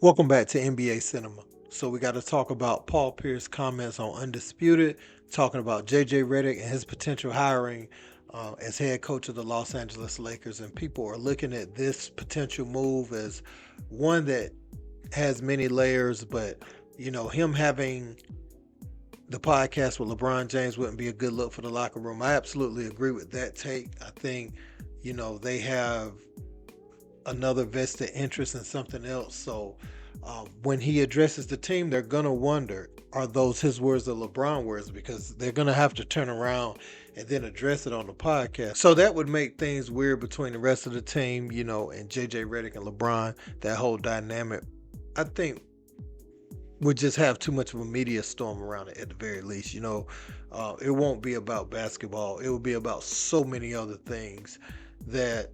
Welcome back to NBA Cinema. So we got to talk about Paul Pierce's comments on Undisputed, talking about JJ Redick and his potential hiring as head coach of the Los Angeles Lakers. And people are looking at this potential move as one that has many layers, but him having the podcast with LeBron James wouldn't be a good look for the locker room. I absolutely agree with that take. I think, they have another vested interest in something else. So when he addresses the team, they're going to wonder, are those his words or LeBron words? Because they're going to have to turn around and then address it on the podcast. So that would make things weird between the rest of the team, and JJ Redick and LeBron, that whole dynamic. I think would just have too much of a media storm around it at the very least. It won't be about basketball. It will be about so many other things that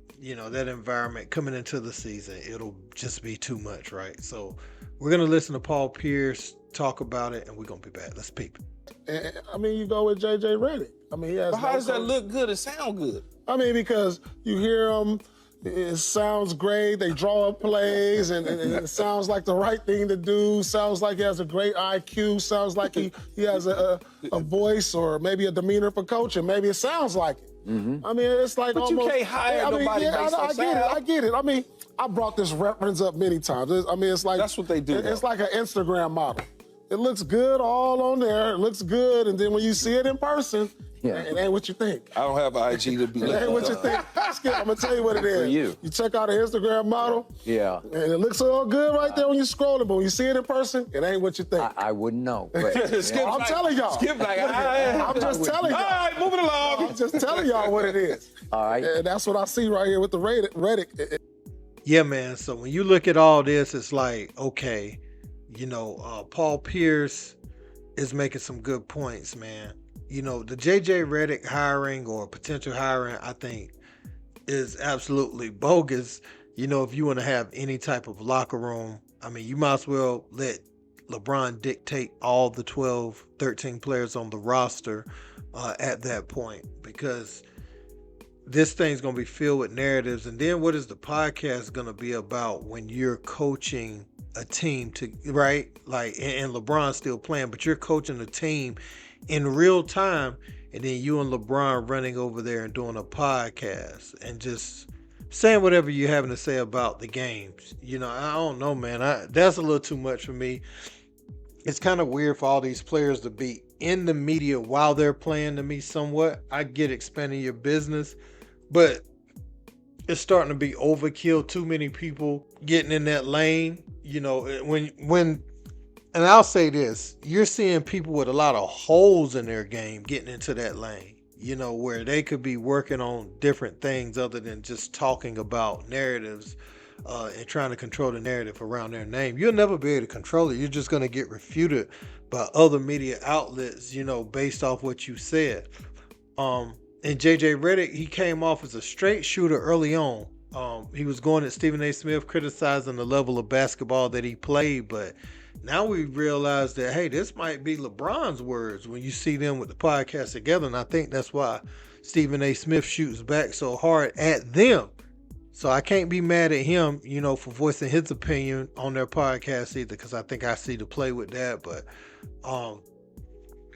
that environment coming into the season, it'll just be too much, right? So we're gonna listen to Paul Pierce talk about it, and we're gonna be back. Let's peep it. I mean, you go with JJ Redick. I mean, he has. But how does that look good and sound good? I mean, because you hear him, it sounds great. They draw up plays, and it sounds like the right thing to do. Sounds like he has a great IQ. Sounds like he has a voice or maybe a demeanor for coaching. Maybe it sounds like it. Mm-hmm. I mean, it's like but almost. You can't hire nobody based on sound. I get it. I mean, I brought this reference up many times. It's like that's what they do. It's like an Instagram model. It looks good all on there. It looks good, and then when you see it in person, it ain't what you think. I don't have an IG to be It ain't what you think. Skip, I'm gonna tell you what it is. For you. You check out an Instagram model. Yeah. And it looks all good right there when you're scrolling, but when you see it in person, it ain't what you think. I wouldn't know. But, Skip, I'm telling y'all. Skip like, I'm just telling y'all. All right, moving along. I'm just telling y'all what it is. all right. And that's what I see right here with the Redick. Yeah, man. So when you look at all this, it's like, okay, Paul Pierce is making some good points, man. The JJ Redick hiring or potential hiring, I think, is absolutely bogus. If you want to have any type of locker room, I mean, you might as well let LeBron dictate all the 12, 13 players on the roster at that point, because this thing's going to be filled with narratives. And then what is the podcast going to be about when you're coaching a team right? Like, and LeBron's still playing, but you're coaching a team in real time, and then you and LeBron running over there and doing a podcast and just saying whatever you're having to say about the games. I don't know, man. That's a little too much for me. It's kind of weird for all these players to be in the media while they're playing, to me, somewhat. I get expanding your business, but it's starting to be overkill. Too many people getting in that lane. And I'll say this, you're seeing people with a lot of holes in their game getting into that lane, where they could be working on different things other than just talking about narratives and trying to control the narrative around their name. You'll never be able to control it. You're just going to get refuted by other media outlets, based off what you said. And JJ Redick, he came off as a straight shooter early on. He was going at Stephen A. Smith, criticizing the level of basketball that he played, but now we realize that, hey, this might be LeBron's words when you see them with the podcast together. And I think that's why Stephen A. Smith shoots back so hard at them. So I can't be mad at him, for voicing his opinion on their podcast either, because I think I see the play with that. But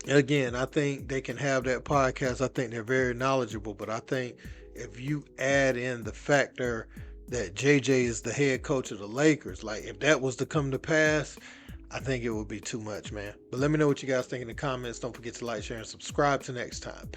again, I think they can have that podcast. I think they're very knowledgeable. But I think if you add in the factor that JJ is the head coach of the Lakers, like if that was to come to pass, I think it would be too much, man. But let me know what you guys think in the comments. Don't forget to like, share, and subscribe. Till next time. Peace.